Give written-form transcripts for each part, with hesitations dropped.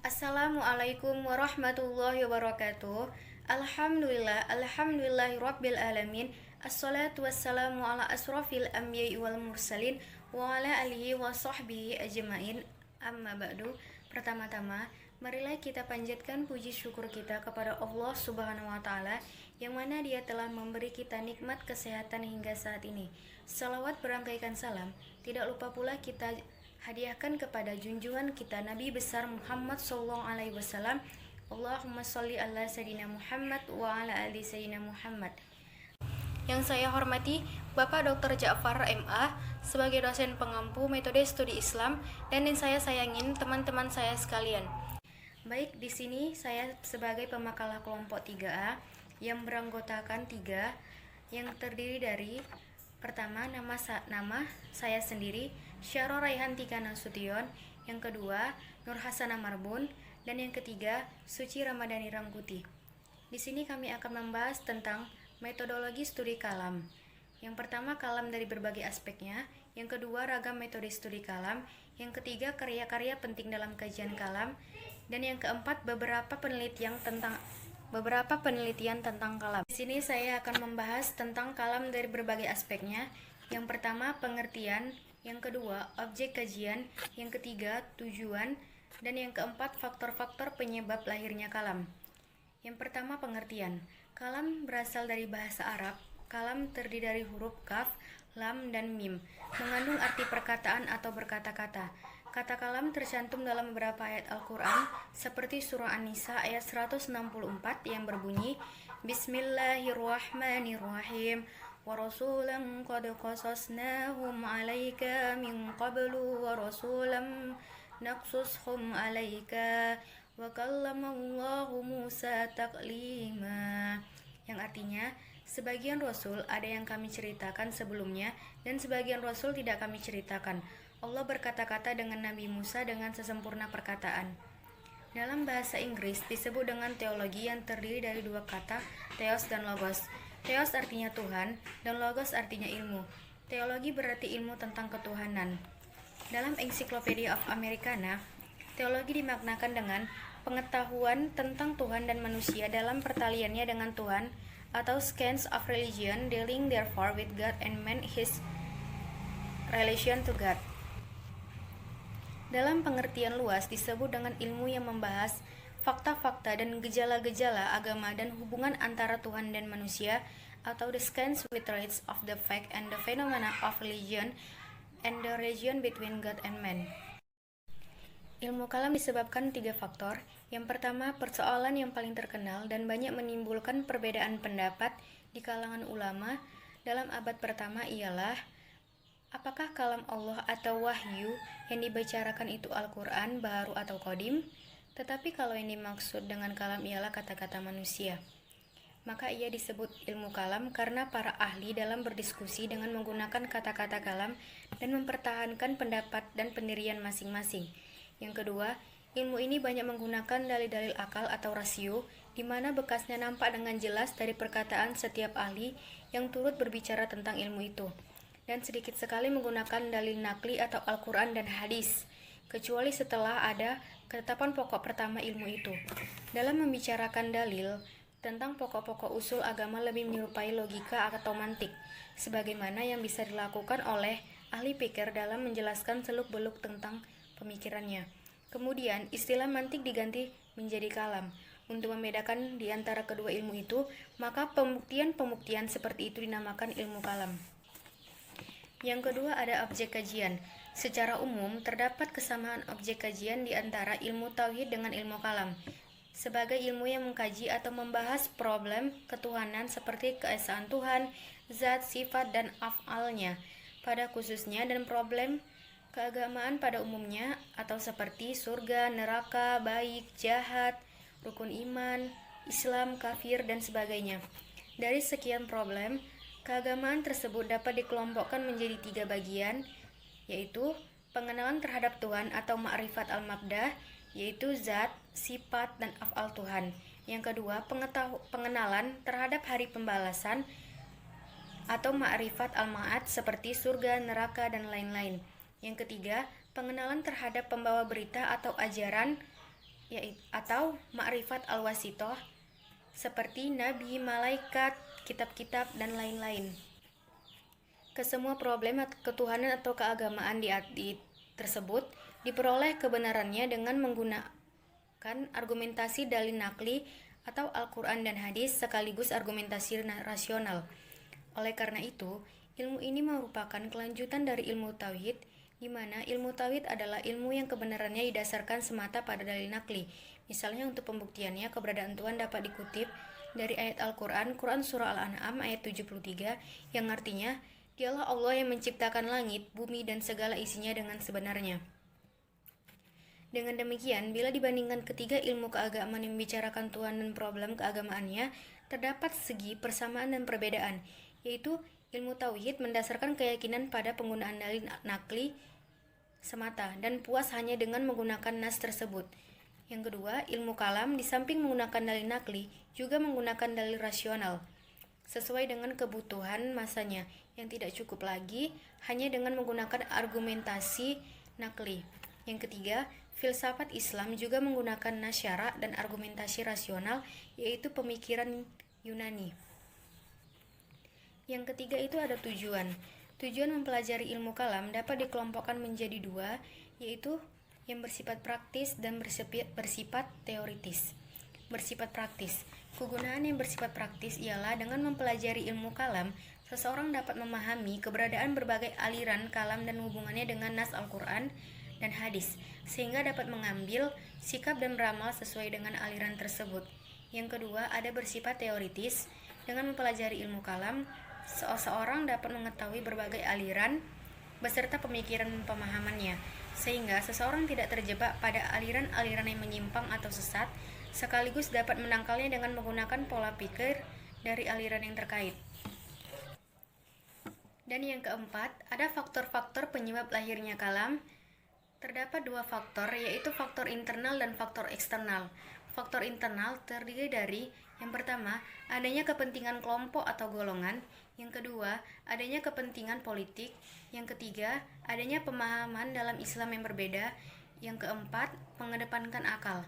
Assalamualaikum warahmatullahi wabarakatuh. Alhamdulillahi rabbil alamin. Assalatu wassalamu ala asrafil anbiya'i wal mursalin wa ala alihi wa sahbihi ajmain. Amma ba'du. Pertama-tama, marilah kita panjatkan puji syukur kita kepada Allah Subhanahu wa taala yang mana Dia telah memberi kita nikmat kesehatan hingga saat ini. Salawat berangkaikan salam, tidak lupa pula kita hadiahkan kepada junjungan kita Nabi besar Muhammad sallallahu alaihi wasallam. Allahumma sholli ala sayyidina Muhammad wa ala ali sayyidina Muhammad. Yang saya hormati Bapak Dr. Ja'far MA sebagai dosen pengampu metode studi Islam, dan yang saya sayangin teman-teman saya sekalian. Baik, di sini saya sebagai pemakalah kelompok 3A yang beranggotakan 3 yang terdiri dari pertama nama saya sendiri Syaro Raihan Tika Nasution, yang kedua Nur Hasana Marbun, dan yang ketiga Suci Ramadhani Rangkuti. Di sini kami akan membahas tentang metodologi studi kalam. Yang pertama kalam dari berbagai aspeknya, yang kedua ragam metode studi kalam, yang ketiga karya-karya penting dalam kajian kalam, dan yang keempat beberapa penelitian tentang kalam. Di sini saya akan membahas tentang kalam dari berbagai aspeknya. Yang pertama pengertian, yang kedua objek kajian, yang ketiga tujuan, dan yang keempat faktor-faktor penyebab lahirnya kalam. Yang pertama pengertian. Kalam berasal dari bahasa Arab. Kalam terdiri dari huruf kaf, lam, dan mim, mengandung arti perkataan atau berkata-kata. Kata kalam tercantum dalam beberapa ayat Al-Quran, seperti surah An-Nisa ayat 164 yang berbunyi, Bismillahirrahmanirrahim, wa rasulan qad qasasnahum alaika min qablu wa rasulan naqsushum alaika wa kallamallahu Musa taklima. Yang artinya, sebagian rasul ada yang kami ceritakan sebelumnya dan sebagian rasul tidak kami ceritakan. Allah berkata-kata dengan Nabi Musa dengan sesempurna perkataan. Dalam bahasa Inggris disebut dengan teologi yang terdiri dari dua kata, theos dan logos. Theos artinya Tuhan dan logos artinya ilmu. Teologi berarti ilmu tentang ketuhanan. Dalam Encyclopedia of Americana, teologi dimaknakan dengan pengetahuan tentang Tuhan dan manusia dalam pertaliannya dengan Tuhan, atau science of religion dealing therefore with God and man his relation to God. Dalam pengertian luas disebut dengan ilmu yang membahas fakta-fakta dan gejala-gejala agama dan hubungan antara Tuhan dan manusia, atau the science which treats of the fact and the phenomena of religion and the relation between God and man. Ilmu kalam disebabkan 3 faktor. Yang pertama, persoalan yang paling terkenal dan banyak menimbulkan perbedaan pendapat di kalangan ulama dalam abad pertama ialah apakah kalam Allah atau wahyu yang dibicarakan itu Al-Quran, baru atau qadim? Tetapi kalau yang dimaksud dengan kalam ialah kata-kata manusia, maka ia disebut ilmu kalam karena para ahli dalam berdiskusi dengan menggunakan kata-kata kalam dan mempertahankan pendapat dan pendirian masing-masing. Yang kedua, ilmu ini banyak menggunakan dalil-dalil akal atau rasio, di mana bekasnya nampak dengan jelas dari perkataan setiap ahli yang turut berbicara tentang ilmu itu, dan sedikit sekali menggunakan dalil nakli atau Al-Quran dan hadis, kecuali setelah ada ketetapan pokok pertama ilmu itu. Dalam membicarakan dalil tentang pokok-pokok usul agama lebih menyerupai logika atau mantik, sebagaimana yang bisa dilakukan oleh ahli pikir dalam menjelaskan seluk-beluk tentang pemikirannya. Kemudian istilah mantik diganti menjadi kalam untuk membedakan di antara kedua ilmu itu, maka pembuktian-pembuktian seperti itu dinamakan ilmu kalam. Yang kedua ada objek kajian. Secara umum terdapat kesamaan objek kajian di antara ilmu tauhid dengan ilmu kalam, sebagai ilmu yang mengkaji atau membahas problem ketuhanan seperti keesaan Tuhan, zat, sifat, dan af'alnya pada khususnya, dan problem keagamaan pada umumnya, atau seperti surga, neraka, baik, jahat, rukun iman, Islam, kafir, dan sebagainya. Dari sekian problem, keagamaan tersebut dapat dikelompokkan menjadi 3 bagian, yaitu pengenalan terhadap Tuhan atau ma'rifat al-mabdah, yaitu zat, sifat, dan af'al Tuhan. Yang kedua, pengenalan terhadap hari pembalasan atau ma'rifat al-ma'ad seperti surga, neraka, dan lain-lain. Yang ketiga, pengenalan terhadap pembawa berita atau ajaran atau ma'rifat al-wasitoh seperti nabi, malaikat, kitab-kitab, dan lain-lain. Kesemua problem ketuhanan atau keagamaan di tersebut diperoleh kebenarannya dengan menggunakan argumentasi dalil nakli atau Al-Quran dan hadis sekaligus argumentasi rasional. Oleh karena itu, ilmu ini merupakan kelanjutan dari ilmu tauhid, di mana ilmu tauhid adalah ilmu yang kebenarannya didasarkan semata pada dalil nakli. Misalnya untuk pembuktiannya, keberadaan Tuhan dapat dikutip dari ayat Al-Quran, Quran Surah Al-An'am ayat 73, yang artinya, Dialah Allah yang menciptakan langit, bumi, dan segala isinya dengan sebenarnya. Dengan demikian, bila dibandingkan ketiga ilmu keagamaan yang membicarakan Tuhan dan problem keagamaannya, terdapat segi persamaan dan perbedaan, yaitu ilmu tauhid mendasarkan keyakinan pada penggunaan dalil nakli semata dan puas hanya dengan menggunakan nas tersebut. Yang kedua, ilmu kalam di samping menggunakan dalil nakli juga menggunakan dalil rasional sesuai dengan kebutuhan masanya yang tidak cukup lagi hanya dengan menggunakan argumentasi nakli. Yang ketiga, filsafat Islam juga menggunakan nas syara dan argumentasi rasional, yaitu pemikiran Yunani. Yang ketiga itu ada tujuan. Tujuan mempelajari ilmu kalam dapat dikelompokkan menjadi dua, yaitu yang bersifat praktis dan bersifat teoritis. Bersifat praktis. Kegunaan yang bersifat praktis ialah dengan mempelajari ilmu kalam, seseorang dapat memahami keberadaan berbagai aliran kalam dan hubungannya dengan nas Al-Quran dan hadis, sehingga dapat mengambil sikap dan beramal sesuai dengan aliran tersebut. Yang kedua, ada bersifat teoritis. Dengan mempelajari ilmu kalam, seseorang dapat mengetahui berbagai aliran beserta pemikiran dan pemahamannya, sehingga seseorang tidak terjebak pada aliran-aliran yang menyimpang atau sesat, sekaligus dapat menangkalnya dengan menggunakan pola pikir dari aliran yang terkait. Dan yang keempat, ada faktor-faktor penyebab lahirnya kalam. Terdapat dua faktor, yaitu faktor internal dan faktor eksternal. Faktor internal terdiri dari, yang pertama, adanya kepentingan kelompok atau golongan. Yang kedua, adanya kepentingan politik. Yang ketiga, adanya pemahaman dalam Islam yang berbeda. Yang keempat, mengedepankan akal.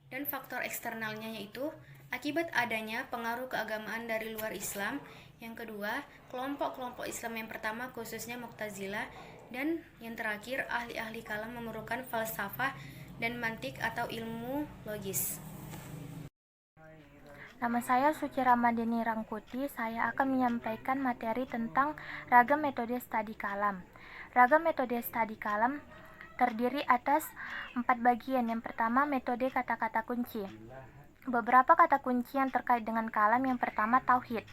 Dan faktor eksternalnya yaitu akibat adanya pengaruh keagamaan dari luar Islam. Yang kedua, kelompok-kelompok Islam yang pertama khususnya Mu'tazilah. Dan yang terakhir, ahli-ahli kalam memerlukan falsafah dan mantik atau ilmu logis. Nama saya Suci Ramadhani Rangkuti. Saya akan menyampaikan materi tentang ragam metode studi kalam. Ragam metode studi kalam terdiri atas 4 bagian. Yang pertama, metode kata-kata kunci. Beberapa kata kunci yang terkait dengan kalam. Yang pertama, tauhid.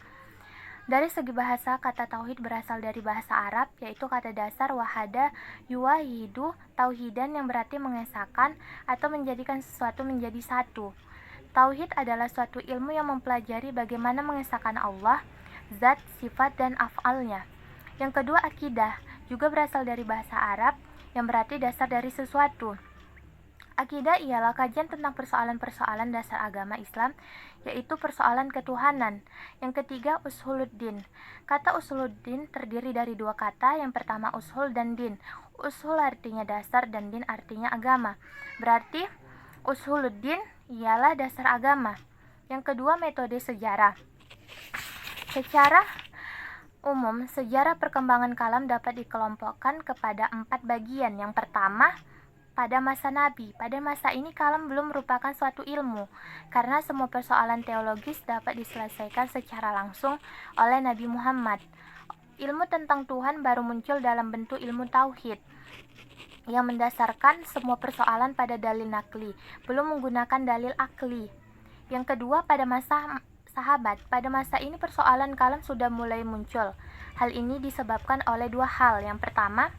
Dari segi bahasa, kata tauhid berasal dari bahasa Arab, yaitu kata dasar wahada yuwahidu tauhidan yang berarti mengesahkan atau menjadikan sesuatu menjadi satu. Tauhid adalah suatu ilmu yang mempelajari bagaimana mengesahkan Allah, zat, sifat, dan af'alnya. Yang kedua, akidah, juga berasal dari bahasa Arab yang berarti dasar dari sesuatu. Akidah ialah kajian tentang persoalan-persoalan dasar agama Islam, yaitu persoalan ketuhanan. Yang ketiga, usuluddin. Kata usuluddin terdiri dari dua kata, yang pertama usul dan din. Usul artinya dasar dan din artinya agama. Berarti usuluddin ialah dasar agama. Yang kedua, metode sejarah. Secara umum, sejarah perkembangan kalam dapat dikelompokkan kepada 4 bagian. Yang pertama, pada masa Nabi. Pada masa ini kalam belum merupakan suatu ilmu, karena semua persoalan teologis dapat diselesaikan secara langsung oleh Nabi Muhammad. Ilmu tentang Tuhan baru muncul dalam bentuk ilmu tauhid, yang mendasarkan semua persoalan pada dalil nakli, belum menggunakan dalil akli. Yang kedua, pada masa sahabat. Pada masa ini persoalan kalam sudah mulai muncul. Hal ini disebabkan oleh dua hal. Yang pertama,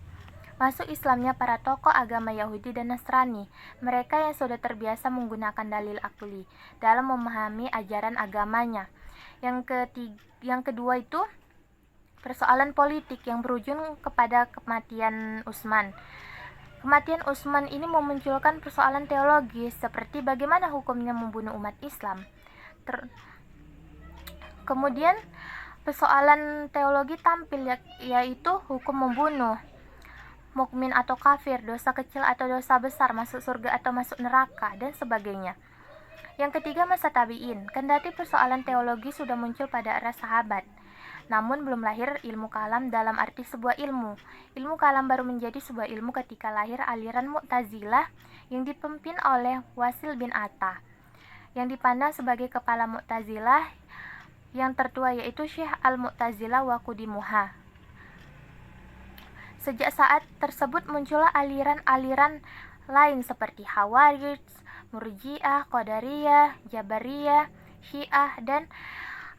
masuk Islamnya para tokoh agama Yahudi dan Nasrani, mereka yang sudah terbiasa menggunakan dalil akli dalam memahami ajaran agamanya. Yang kedua itu persoalan politik yang berujung kepada kematian Utsman. Kematian Utsman ini memunculkan persoalan teologis seperti bagaimana hukumnya membunuh umat Islam. Kemudian persoalan teologi tampil, yaitu hukum membunuh. mukmin atau kafir, dosa kecil atau dosa besar, masuk surga atau masuk neraka, dan sebagainya. Yang ketiga, masa tabi'in. Kendati persoalan teologi sudah muncul pada era sahabat, namun belum lahir ilmu kalam dalam arti sebuah ilmu. Ilmu kalam baru menjadi sebuah ilmu ketika lahir aliran Mu'tazilah yang dipimpin oleh Wasil bin Atta, yang dipandang sebagai kepala Mu'tazilah yang tertua, yaitu Syekh al-Mu'tazilah wa Qudimuha. Sejak saat tersebut muncullah aliran-aliran lain seperti Khawarij, Murji'ah, Qadariyah, Jabariyah, Syiah, dan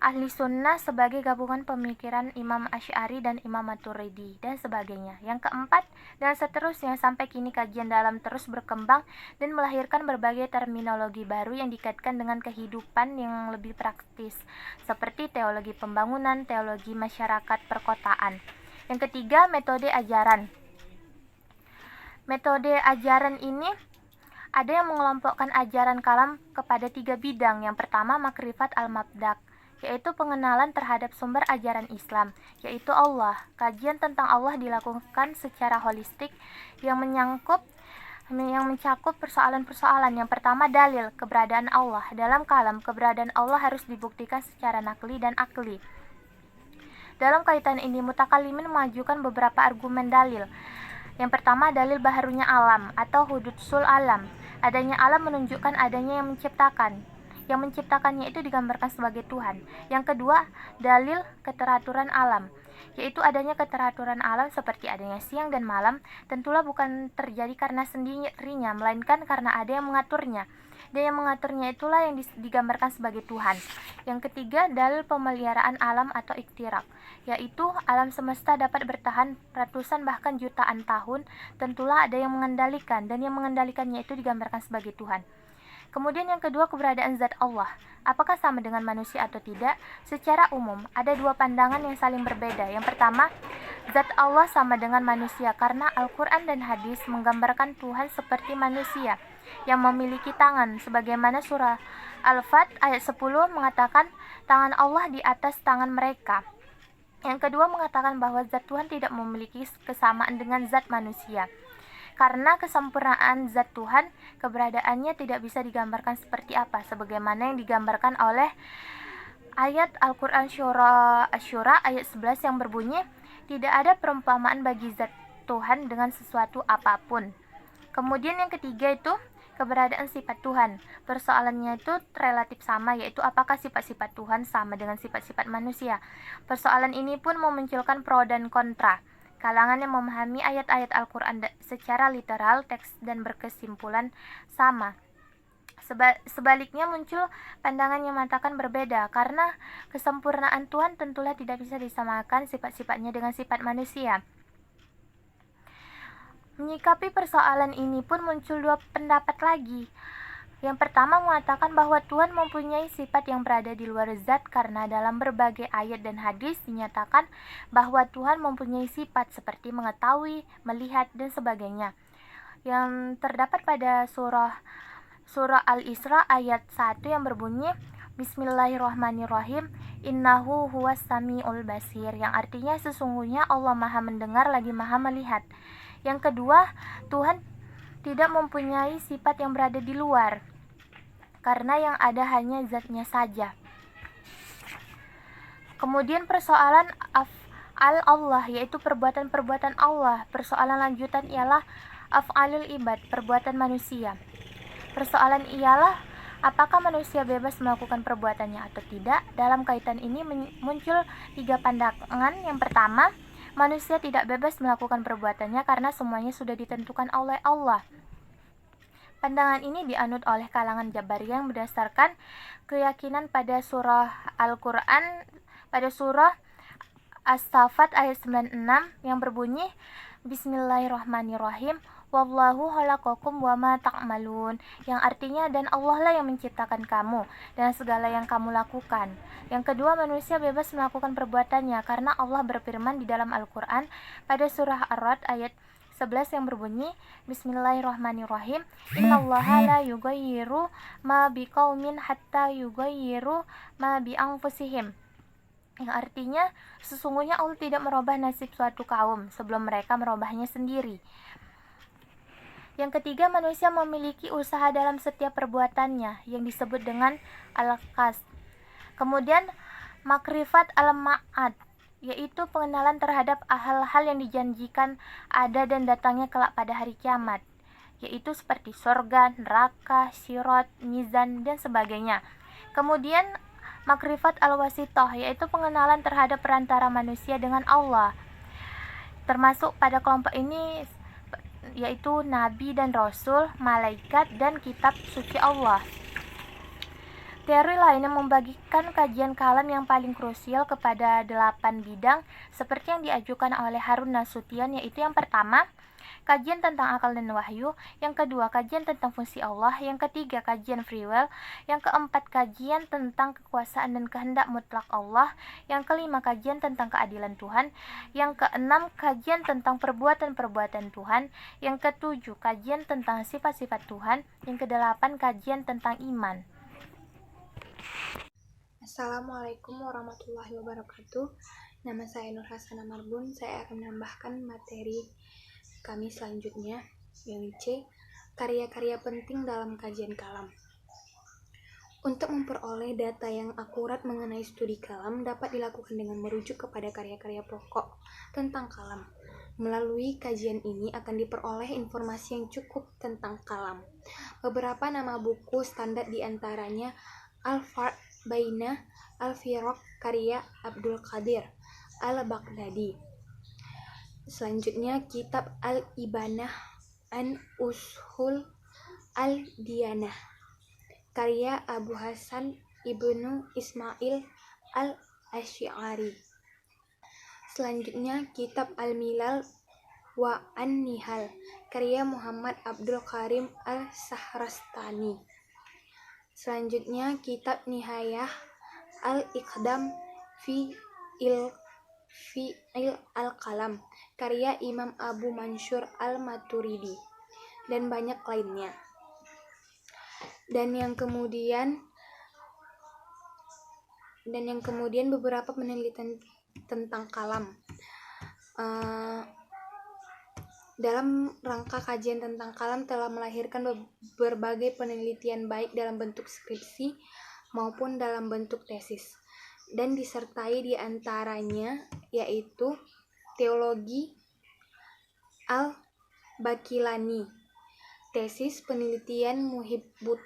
Ahli Sunnah sebagai gabungan pemikiran Imam Asy'ari dan Imam Maturidi, dan sebagainya. Yang keempat, dan seterusnya sampai kini kajian dalam terus berkembang dan melahirkan berbagai terminologi baru yang dikaitkan dengan kehidupan yang lebih praktis, seperti teologi pembangunan, teologi masyarakat perkotaan. Yang ketiga, metode ajaran. Metode ajaran ini ada yang mengelompokkan ajaran kalam kepada 3 bidang. Yang pertama, makrifat al-mabdak, yaitu pengenalan terhadap sumber ajaran Islam, yaitu Allah. Kajian tentang Allah dilakukan secara holistik yang mencakup persoalan-persoalan. Yang pertama, dalil keberadaan Allah. Dalam kalam, keberadaan Allah harus dibuktikan secara nakli dan akli. Dalam kaitan ini, mutakallimin mengajukan beberapa argumen dalil. Yang pertama, dalil baharunya alam atau hududsul alam. Adanya alam menunjukkan adanya yang menciptakan. Yang menciptakannya itu digambarkan sebagai Tuhan. Yang kedua, dalil keteraturan alam, yaitu adanya keteraturan alam seperti adanya siang dan malam tentulah bukan terjadi karena sendirinya, melainkan karena ada yang mengaturnya. Dan yang mengaturnya itulah yang digambarkan sebagai Tuhan. Yang ketiga, dalil pemeliharaan alam atau iktirak, yaitu alam semesta dapat bertahan ratusan bahkan jutaan tahun, tentulah ada yang mengendalikan, dan yang mengendalikannya itu digambarkan sebagai Tuhan. Kemudian yang kedua, keberadaan zat Allah. Apakah sama dengan manusia atau tidak? Secara umum, ada 2 pandangan yang saling berbeda. Yang pertama, zat Allah sama dengan manusia karena Al-Quran dan hadis menggambarkan Tuhan seperti manusia yang memiliki tangan, sebagaimana surah Al-Fat ayat 10 mengatakan tangan Allah di atas tangan mereka. Yang kedua, mengatakan bahwa zat Tuhan tidak memiliki kesamaan dengan zat manusia. Karena kesempurnaan zat Tuhan, keberadaannya tidak bisa digambarkan seperti apa, sebagaimana yang digambarkan oleh ayat Al-Quran surah Asy-Syura ayat 11 yang berbunyi, tidak ada perumpamaan bagi zat Tuhan dengan sesuatu apapun. Kemudian yang ketiga itu keberadaan sifat Tuhan. Persoalannya itu relatif sama, yaitu apakah sifat-sifat Tuhan sama dengan sifat-sifat manusia. Persoalan ini pun memunculkan pro dan kontra. Kalangan yang memahami ayat-ayat Al-Quran secara literal, teks dan berkesimpulan sama. Sebaliknya muncul pandangan yang mengatakan berbeda, karena kesempurnaan Tuhan tentulah tidak bisa disamakan sifat-sifatnya dengan sifat manusia. Menyikapi persoalan ini pun muncul 2 pendapat lagi. Yang pertama mengatakan bahwa Tuhan mempunyai sifat yang berada di luar zat, karena dalam berbagai ayat dan hadis dinyatakan bahwa Tuhan mempunyai sifat seperti mengetahui, melihat, dan sebagainya. Yang terdapat pada surah Al-Isra ayat 1 yang berbunyi Bismillahirrahmanirrahim, Innahu huwas sami'ul basir, yang artinya sesungguhnya Allah Maha mendengar lagi Maha melihat. Yang kedua, Tuhan tidak mempunyai sifat yang berada di luar, karena yang ada hanya zatnya saja. Kemudian persoalan af'al Allah, yaitu perbuatan-perbuatan Allah. Persoalan lanjutan ialah af'alul ibad, perbuatan manusia. Persoalan ialah apakah manusia bebas melakukan perbuatannya atau tidak. Dalam kaitan ini muncul 3 pandangan. Yang pertama, manusia tidak bebas melakukan perbuatannya karena semuanya sudah ditentukan oleh Allah. Pandangan ini dianut oleh kalangan Jabariyah yang berdasarkan keyakinan pada surah Al-Quran, pada surah As-Saffat ayat 96 yang berbunyi Bismillahirrahmanirrahim, Wallahu khalaqakum wama ta'malun, yang artinya dan Allah lah yang menciptakan kamu dan segala yang kamu lakukan. Yang kedua, manusia bebas melakukan perbuatannya karena Allah berfirman di dalam Al-Quran pada surah Ar-Ra'd ayat 11 yang berbunyi Bismillahirrahmanirrahim, Innallaha la yughayyiru ma biqaumin hatta yughayyiru ma bi anfusihim. yang artinya sesungguhnya Allah tidak merubah nasib suatu kaum sebelum mereka merubahnya sendiri. Yang ketiga, manusia memiliki usaha dalam setiap perbuatannya yang disebut dengan al-qasd. Kemudian makrifat al-ma'ad, yaitu pengenalan terhadap hal-hal yang dijanjikan ada dan datangnya kelak pada hari kiamat, yaitu seperti surga, neraka, sirat, mizan, dan sebagainya. Kemudian makrifat al-wasithah, yaitu pengenalan terhadap perantara manusia dengan Allah. Termasuk pada kelompok ini yaitu nabi dan rasul, malaikat, dan kitab suci Allah. Teori lain yang membagikan kajian kalam yang paling krusial kepada 8 bidang seperti yang diajukan oleh Harun Nasution, yaitu yang pertama, kajian tentang akal dan wahyu, yang kedua, kajian tentang fungsi Allah, yang ketiga, kajian free will, yang keempat, kajian tentang kekuasaan dan kehendak mutlak Allah, yang kelima, kajian tentang keadilan Tuhan, yang keenam, kajian tentang perbuatan-perbuatan Tuhan, yang ketujuh, kajian tentang sifat-sifat Tuhan, yang kedelapan, kajian tentang iman. Assalamualaikum warahmatullahi wabarakatuh. Nama saya Nur Hasanah Marbun. Saya akan menambahkan materi kami selanjutnya, yang C, karya-karya penting dalam kajian kalam. Untuk memperoleh data yang akurat mengenai studi kalam dapat dilakukan dengan merujuk kepada karya-karya pokok tentang kalam. Melalui kajian ini akan diperoleh informasi yang cukup tentang kalam. Beberapa nama buku standar diantaranya Al-Farq Baina Al-Firaq karya Abdul Qadir Al-Baghdadi. Selanjutnya kitab Al-Ibanah an Ushul Al-Diyanah karya Abu Hasan Ibnu Ismail Al-Asy'ari. Selanjutnya kitab Al-Milal wa An-Nihal karya Muhammad Abdul Karim Al-Sahrastani. Selanjutnya kitab Nihayah Al-Iqdam fi Al-Kalam karya Imam Abu Mansur Al-Maturidi, dan banyak lainnya. Dan yang kemudian beberapa penelitian tentang kalam. Dalam rangka kajian tentang kalam telah melahirkan berbagai penelitian baik dalam bentuk skripsi maupun dalam bentuk tesis, dan disertai diantaranya yaitu Teologi Al-Bakilani, tesis penelitian Muhibbut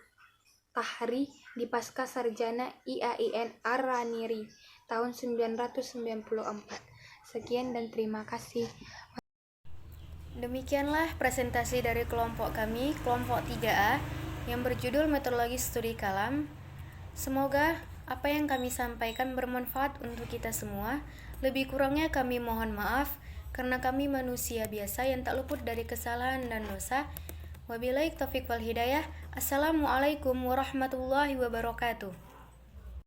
Tahri di Pasca Sarjana IAIN Ar-Raniri tahun 1994. Sekian dan terima kasih. Demikianlah presentasi dari kelompok kami, kelompok 3A, yang berjudul Metodologi Studi Kalam. Semoga apa yang kami sampaikan bermanfaat untuk kita semua. Lebih kurangnya kami mohon maaf, karena kami manusia biasa yang tak luput dari kesalahan dan dosa. Wabillahi taufiq wal hidayah. Assalamualaikum warahmatullahi wabarakatuh.